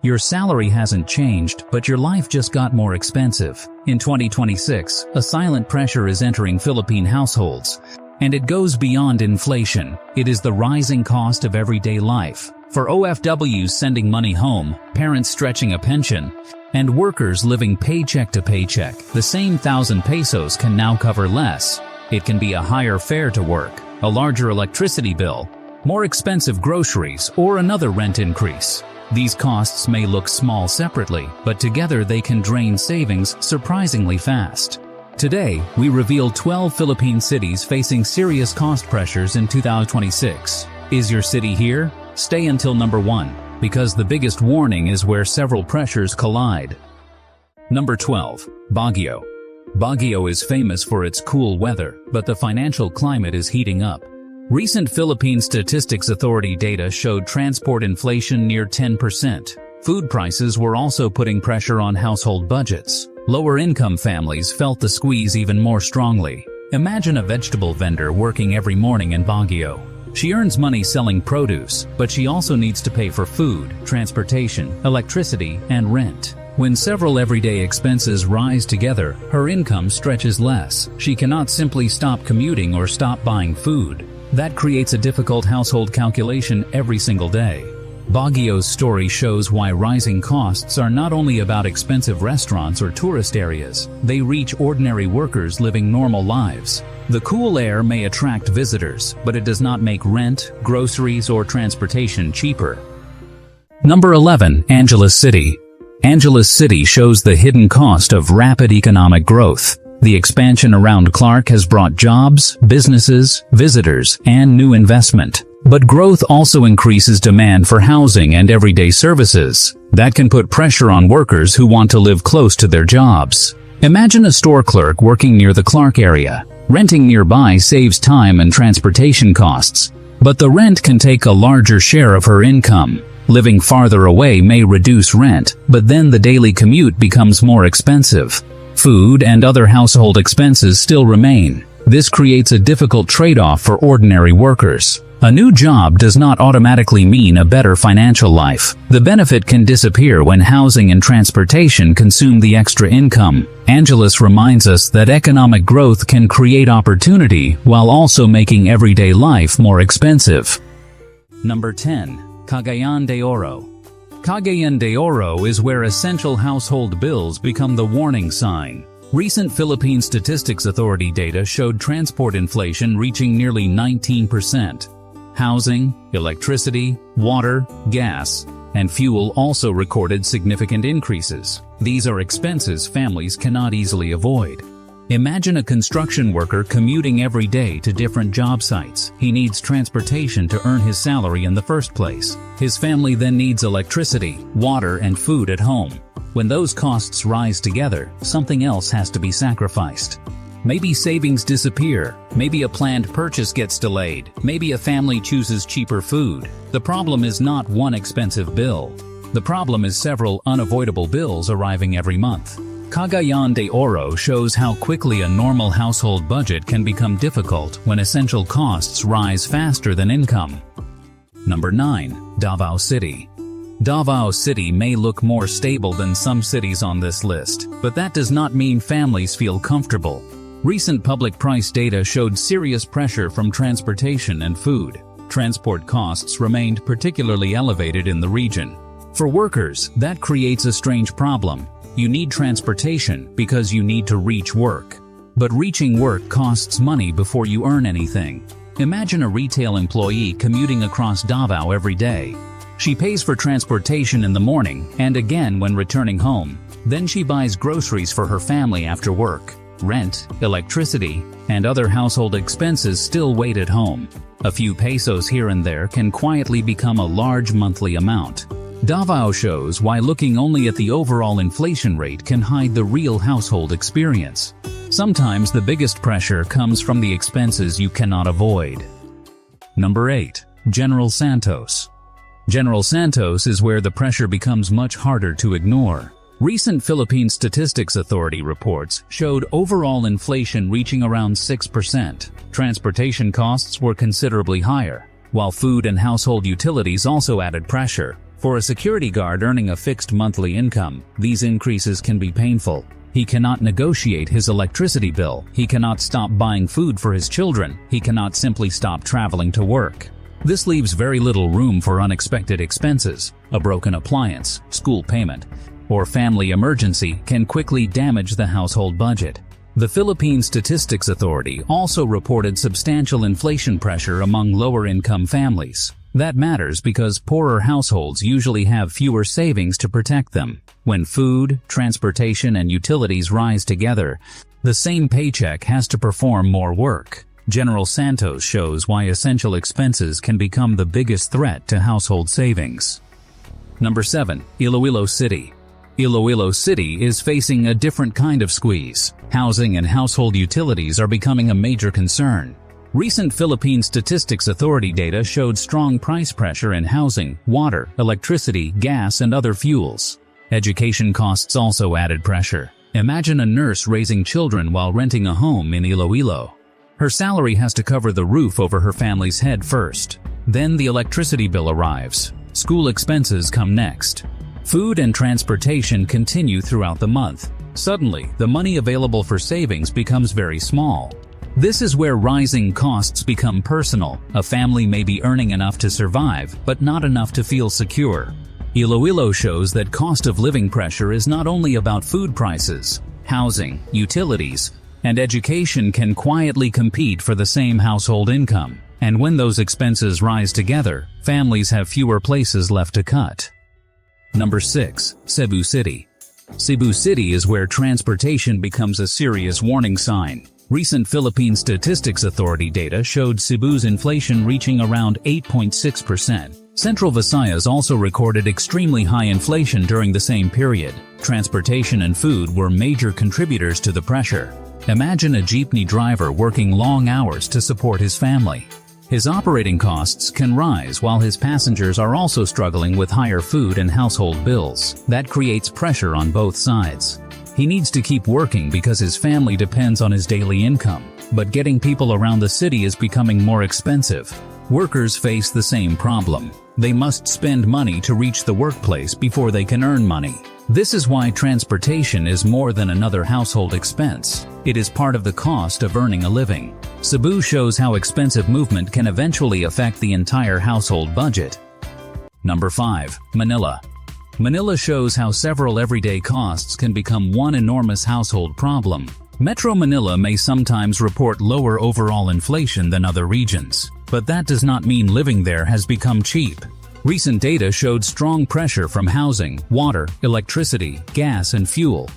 Your salary hasn't changed, but your life just got more expensive. In 2026, a silent pressure is entering Philippine households. And it goes beyond inflation. It is the rising cost of everyday life. For OFWs sending money home, parents stretching a pension, and workers living paycheck to paycheck, the same 1,000 pesos can now cover less. It can be a higher fare to work, a larger electricity bill, more expensive groceries, or another rent increase. These costs may look small separately, but together they can drain savings surprisingly fast. Today, we reveal 12 Philippine cities facing serious cost pressures in 2026. Is your city here? Stay until number 1, because the biggest warning is where several pressures collide. Number 12. Baguio. Baguio is famous for its cool weather, but the financial climate is heating up. Recent Philippine Statistics Authority data showed transport inflation near 10%. Food prices were also putting pressure on household budgets. Lower-income families felt the squeeze even more strongly. Imagine a vegetable vendor working every morning in Baguio. She earns money selling produce, but she also needs to pay for food, transportation, electricity, and rent. When several everyday expenses rise together, her income stretches less. She cannot simply stop commuting or stop buying food. That creates a difficult household calculation every single day. Baguio's story shows why rising costs are not only about expensive restaurants or tourist areas. They reach ordinary workers living normal lives. The cool air may attract visitors, but it does not make rent, groceries, or transportation cheaper. Number 11. Angeles City. Angeles City shows the hidden cost of rapid economic growth. The expansion around Clark has brought jobs, businesses, visitors, and new investment. But growth also increases demand for housing and everyday services. That can put pressure on workers who want to live close to their jobs. Imagine a store clerk working near the Clark area. Renting nearby saves time and transportation costs. But the rent can take a larger share of her income. Living farther away may reduce rent, but then the daily commute becomes more expensive. Food and other household expenses still remain. This creates a difficult trade-off for ordinary workers. A new job does not automatically mean a better financial life. The benefit can disappear when housing and transportation consume the extra income. Angeles reminds us that economic growth can create opportunity while also making everyday life more expensive. Number 10. Cagayan de Oro. Cagayan de Oro is where essential household bills become the warning sign. Recent Philippine Statistics Authority data showed transport inflation reaching nearly 19%. Housing, electricity, water, gas, and fuel also recorded significant increases. These are expenses families cannot easily avoid. Imagine a construction worker commuting every day to different job sites. He needs transportation to earn his salary in the first place. His family then needs electricity, water, and food at home. When those costs rise together, something else has to be sacrificed. Maybe savings disappear. Maybe a planned purchase gets delayed. Maybe a family chooses cheaper food. The problem is not one expensive bill. The problem is several unavoidable bills arriving every month. Cagayan de Oro shows how quickly a normal household budget can become difficult when essential costs rise faster than income. Number 9. Davao City. Davao City may look more stable than some cities on this list, but that does not mean families feel comfortable. Recent public price data showed serious pressure from transportation and food. Transport costs remained particularly elevated in the region. For workers, that creates a strange problem. You need transportation because you need to reach work. But reaching work costs money before you earn anything. Imagine a retail employee commuting across Davao every day. She pays for transportation in the morning and again when returning home. Then she buys groceries for her family after work. Rent, electricity, and other household expenses still wait at home. A few pesos here and there can quietly become a large monthly amount. Davao shows why looking only at the overall inflation rate can hide the real household experience. Sometimes the biggest pressure comes from the expenses you cannot avoid. Number 8. General Santos. General Santos is where the pressure becomes much harder to ignore. Recent Philippine Statistics Authority reports showed overall inflation reaching around 6%. Transportation costs were considerably higher, while food and household utilities also added pressure. For a security guard earning a fixed monthly income, these increases can be painful. He cannot negotiate his electricity bill. He cannot stop buying food for his children. He cannot simply stop traveling to work. This leaves very little room for unexpected expenses. A broken appliance, school payment, or family emergency can quickly damage the household budget. The Philippine Statistics Authority also reported substantial inflation pressure among lower-income families. That matters because poorer households usually have fewer savings to protect them. When food, transportation, and utilities rise together, the same paycheck has to perform more work. General Santos shows why essential expenses can become the biggest threat to household savings. Number 7. Iloilo City. Iloilo City is facing a different kind of squeeze. Housing and household utilities are becoming a major concern. Recent Philippine Statistics Authority data showed strong price pressure in housing, water, electricity, gas, and other fuels. Education costs also added pressure. Imagine a nurse raising children while renting a home in Iloilo. Her salary has to cover the roof over her family's head first. Then the electricity bill arrives. School expenses come next. Food and transportation continue throughout the month. Suddenly, the money available for savings becomes very small. This is where rising costs become personal. A family may be earning enough to survive, but not enough to feel secure. Iloilo shows that cost of living pressure is not only about food prices. Housing, utilities, and education can quietly compete for the same household income. And when those expenses rise together, families have fewer places left to cut. Number 6. Cebu City. Cebu City is where transportation becomes a serious warning sign. Recent Philippine Statistics Authority data showed Cebu's inflation reaching around 8.6%. Central Visayas also recorded extremely high inflation during the same period. Transportation and food were major contributors to the pressure. Imagine a jeepney driver working long hours to support his family. His operating costs can rise while his passengers are also struggling with higher food and household bills. That creates pressure on both sides. He needs to keep working because his family depends on his daily income. But getting people around the city is becoming more expensive. Workers face the same problem. They must spend money to reach the workplace before they can earn money. This is why transportation is more than another household expense. It is part of the cost of earning a living. Cebu shows how expensive movement can eventually affect the entire household budget. Number 5. Manila. Manila shows how several everyday costs can become one enormous household problem. Metro Manila may sometimes report lower overall inflation than other regions, but that does not mean living there has become cheap. Recent data showed strong pressure from housing, water, electricity, gas, and fuel.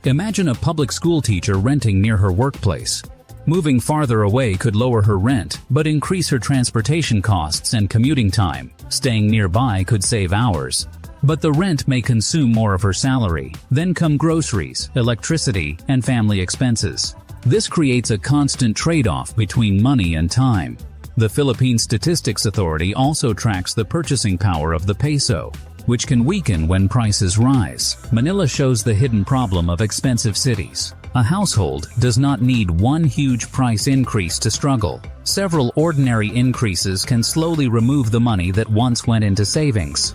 Imagine a public school teacher renting near her workplace. Moving farther away could lower her rent, but increase her transportation costs and commuting time. Staying nearby could save hours, but the rent may consume more of her salary. Then come groceries, electricity, and family expenses. This creates a constant trade-off between money and time. The Philippine Statistics Authority also tracks the purchasing power of the peso, which can weaken when prices rise. Manila shows the hidden problem of expensive cities. A household does not need one huge price increase to struggle. Several ordinary increases can slowly remove the money that once went into savings.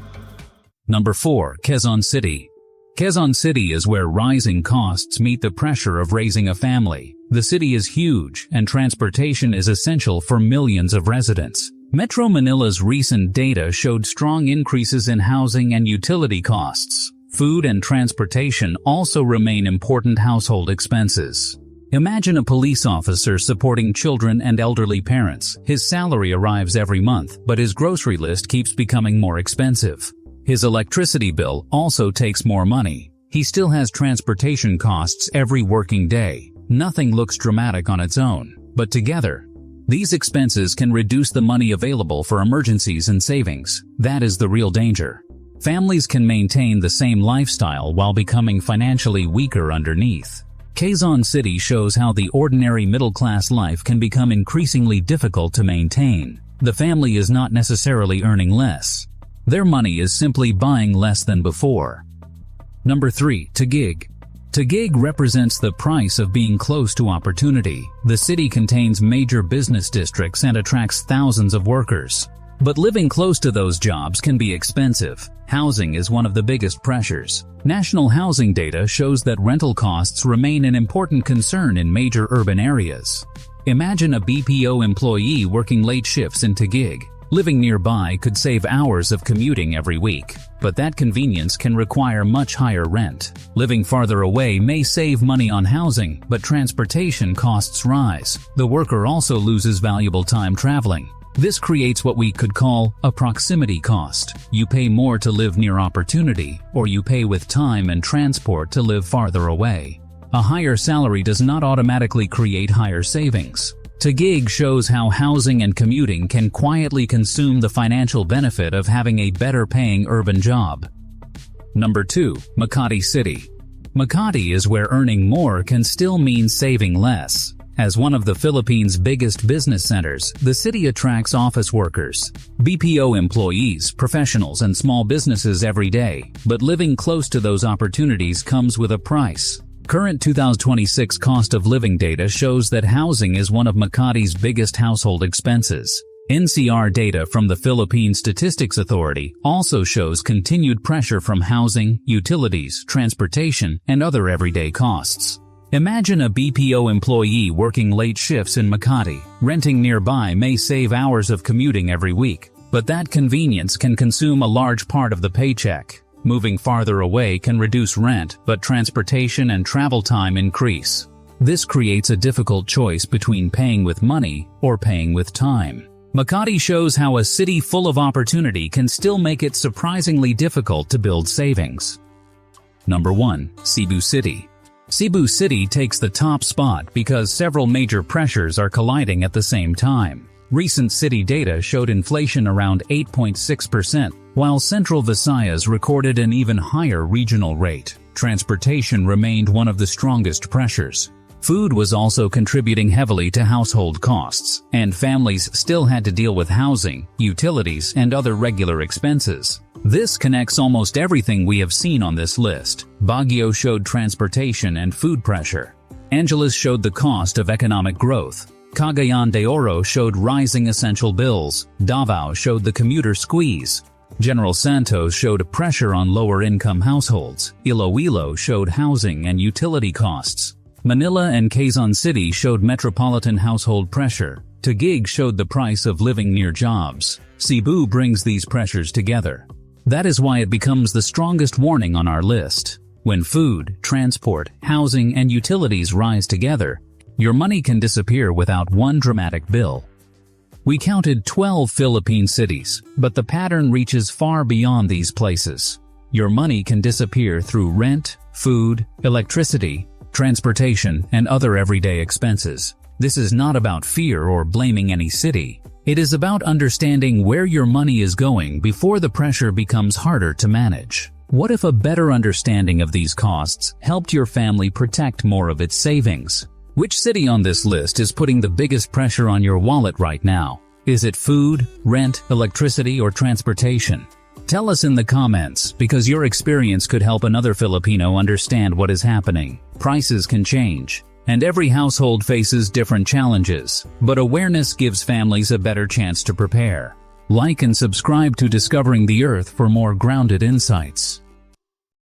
Number 4. Quezon City. Quezon City is where rising costs meet the pressure of raising a family. The city is huge, and transportation is essential for millions of residents. Metro Manila's recent data showed strong increases in housing and utility costs. Food and transportation also remain important household expenses. Imagine a police officer supporting children and elderly parents. His salary arrives every month, but his grocery list keeps becoming more expensive. His electricity bill also takes more money. He still has transportation costs every working day. Nothing looks dramatic on its own, but together, these expenses can reduce the money available for emergencies and savings. That is the real danger. Families can maintain the same lifestyle while becoming financially weaker underneath. Quezon City shows how the ordinary middle-class life can become increasingly difficult to maintain. The family is not necessarily earning less. Their money is simply buying less than before. Number 3. Taguig. Taguig represents the price of being close to opportunity. The city contains major business districts and attracts thousands of workers. But living close to those jobs can be expensive. Housing is one of the biggest pressures. National housing data shows that rental costs remain an important concern in major urban areas. Imagine a BPO employee working late shifts in Taguig. Living nearby could save hours of commuting every week, but that convenience can require much higher rent. Living farther away may save money on housing, but transportation costs rise. The worker also loses valuable time traveling. This creates what we could call a proximity cost. You pay more to live near opportunity, or you pay with time and transport to live farther away. A higher salary does not automatically create higher savings. Taguig shows how housing and commuting can quietly consume the financial benefit of having a better-paying urban job. Number 2. Makati City. Makati is where earning more can still mean saving less. As one of the Philippines' biggest business centers, the city attracts office workers, BPO employees, professionals, and small businesses every day, but living close to those opportunities comes with a price. Current 2026 cost of living data shows that housing is one of Makati's biggest household expenses. NCR data from the Philippine Statistics Authority also shows continued pressure from housing, utilities, transportation, and other everyday costs. Imagine a BPO employee working late shifts in Makati. Renting nearby may save hours of commuting every week, but that convenience can consume a large part of the paycheck. Moving farther away can reduce rent, but transportation and travel time increase. This creates a difficult choice between paying with money or paying with time. Makati shows how a city full of opportunity can still make it surprisingly difficult to build savings. Number 1. Cebu City. Cebu City takes the top spot because several major pressures are colliding at the same time. Recent city data showed inflation around 8.6%, while Central Visayas recorded an even higher regional rate. Transportation remained one of the strongest pressures. Food was also contributing heavily to household costs, and families still had to deal with housing, utilities, and other regular expenses. This connects almost everything we have seen on this list. Baguio showed transportation and food pressure. Angeles showed the cost of economic growth. Cagayan de Oro showed rising essential bills. Davao showed the commuter squeeze. General Santos showed pressure on lower-income households. Iloilo showed housing and utility costs. Manila and Quezon City showed metropolitan household pressure. Taguig showed the price of living near jobs. Cebu brings these pressures together. That is why it becomes the strongest warning on our list. When food, transport, housing, and utilities rise together, your money can disappear without one dramatic bill. We counted 12 Philippine cities, but the pattern reaches far beyond these places. Your money can disappear through rent, food, electricity, transportation, and other everyday expenses. This is not about fear or blaming any city. It is about understanding where your money is going before the pressure becomes harder to manage. What if a better understanding of these costs helped your family protect more of its savings? Which city on this list is putting the biggest pressure on your wallet right now? Is it food, rent, electricity, or transportation? Tell us in the comments, because your experience could help another Filipino understand what is happening. Prices can change, and every household faces different challenges, but awareness gives families a better chance to prepare. Like and subscribe to Discovering the Earth for more grounded insights.